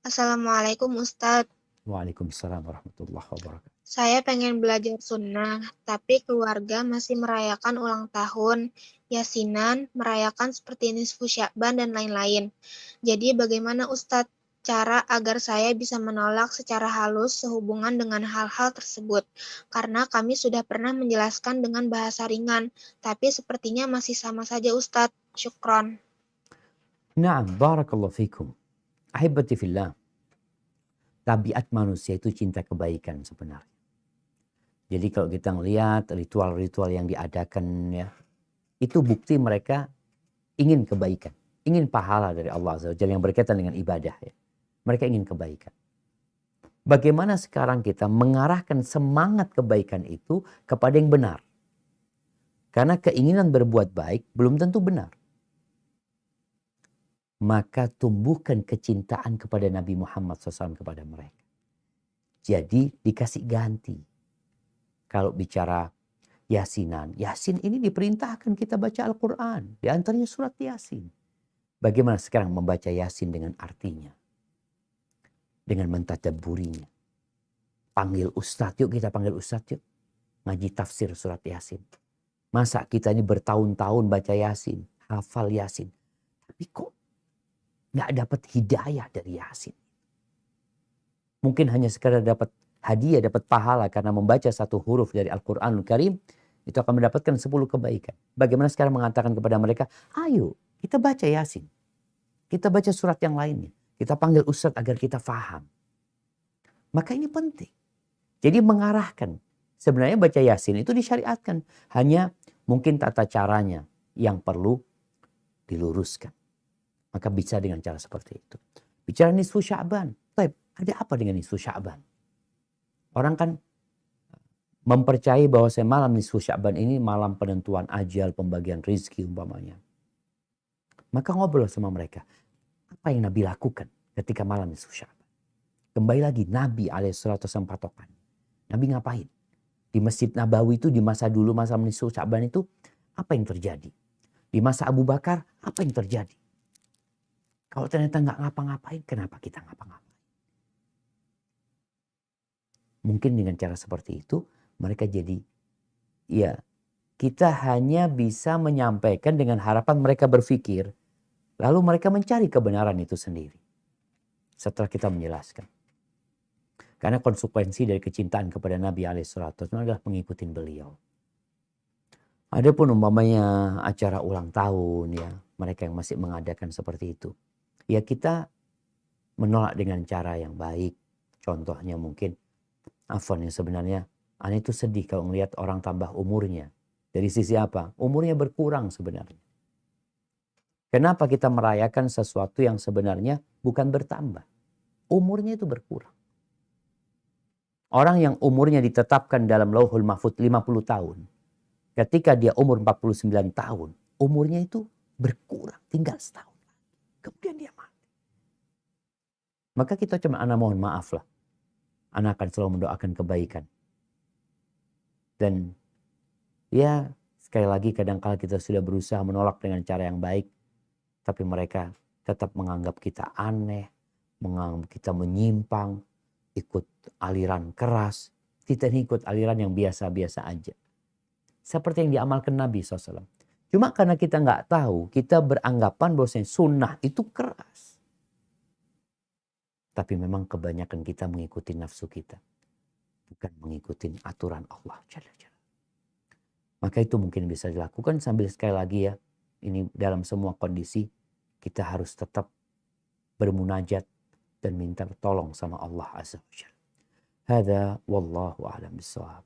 Assalamualaikum Ustadz. Waalaikumsalam warahmatullahi wabarakatuh. Saya pengen belajar sunnah, tapi keluarga masih merayakan ulang tahun, yasinan, merayakan seperti nisfu Sya'ban dan lain-lain. Jadi bagaimana Ustadz cara agar saya bisa menolak secara halus sehubungan dengan hal-hal tersebut? Karena kami sudah pernah menjelaskan dengan bahasa ringan, tapi sepertinya masih sama saja Ustadz. Syukron. Naam, barakallahu fikum. Ahibati fillah. Tabiat manusia itu cinta kebaikan sebenarnya. Jadi kalau kita melihat ritual-ritual yang diadakan ya, itu bukti mereka ingin kebaikan, ingin pahala dari Allah Azza wa Jalla yang berkaitan dengan ibadah ya. Mereka ingin kebaikan. Bagaimana sekarang kita mengarahkan semangat kebaikan itu kepada yang benar? Karena keinginan berbuat baik belum tentu benar. Maka tumbuhkan kecintaan kepada Nabi Muhammad SAW kepada mereka. Jadi dikasih ganti. Kalau bicara yasinan, yasin ini diperintahkan kita baca Al-Quran. Di antaranya surat yasin. Bagaimana sekarang membaca yasin dengan artinya? Dengan mentadabburinya. Panggil ustadz, yuk kita panggil ustadz yuk. Ngaji tafsir surat yasin. Masa kita ini bertahun-tahun baca yasin, hafal yasin. Tapi kok nggak dapat hidayah dari yasin? Mungkin hanya sekadar dapat hadiah, dapat pahala karena membaca satu huruf dari Al-Quranul Karim, itu akan mendapatkan 10 kebaikan. Bagaimana sekarang mengatakan kepada mereka, ayo kita baca yasin. Kita baca surat yang lainnya. Kita panggil ustadz agar kita faham. Maka ini penting. Jadi mengarahkan. Sebenarnya baca yasin itu disyariatkan. Hanya mungkin tata caranya yang perlu diluruskan. Maka bisa dengan cara seperti itu. Bicara nisfu Sya'ban. Ada apa dengan nisfu Sya'ban? Orang kan mempercayai bahwa malam nisfu Sya'ban ini malam penentuan ajal, pembagian rizki umpamanya. Maka ngobrol sama mereka. Apa yang Nabi lakukan ketika malam nisfu Sya'ban? Kembali lagi Nabi alaihissalam patokan. Nabi ngapain? Di Masjid Nabawi itu di masa dulu, masa nisfu Sya'ban itu apa yang terjadi? Di masa Abu Bakar apa yang terjadi? Kalau ternyata nggak ngapa-ngapain, kenapa kita ngapa-ngapain? Mungkin dengan cara seperti itu mereka jadi, ya kita hanya bisa menyampaikan dengan harapan mereka berpikir. Lalu mereka mencari kebenaran itu sendiri. Setelah kita menjelaskan. Karena konsekuensi dari kecintaan kepada Nabi SAW adalah mengikuti beliau. Adapun umpamanya acara ulang tahun ya, mereka yang masih mengadakan seperti itu. Ya kita menolak dengan cara yang baik. Contohnya mungkin, yang sebenarnya aneh itu sedih kalau melihat orang tambah umurnya. Dari sisi apa? Umurnya berkurang sebenarnya. Kenapa kita merayakan sesuatu yang sebenarnya bukan bertambah? Umurnya itu berkurang. Orang yang umurnya ditetapkan dalam Lauhul Mahfuz 50 tahun. Ketika dia umur 49 tahun, umurnya itu berkurang, tinggal setahun. Kemudian dia mati. Maka kita cuma mohon maaf lah. Anak akan selalu mendoakan kebaikan. Dan ya sekali lagi kadang-kala kita sudah berusaha menolak dengan cara yang baik. Tapi mereka tetap menganggap kita aneh. Menganggap kita menyimpang. Ikut aliran keras. Kita ini ikut aliran yang biasa-biasa aja. Seperti yang diamalkan Nabi SAW. Cuma karena kita nggak tahu. Kita beranggapan bahwa sunnah itu keras. Tapi memang kebanyakan kita mengikuti nafsu kita. Bukan mengikuti aturan Allah. Maka itu mungkin bisa dilakukan sambil sekali lagi ya. Ini dalam semua kondisi kita harus tetap bermunajat dan minta tolong sama Allah Azza wa Jalla. Hadza wallahu a'lam bissawab.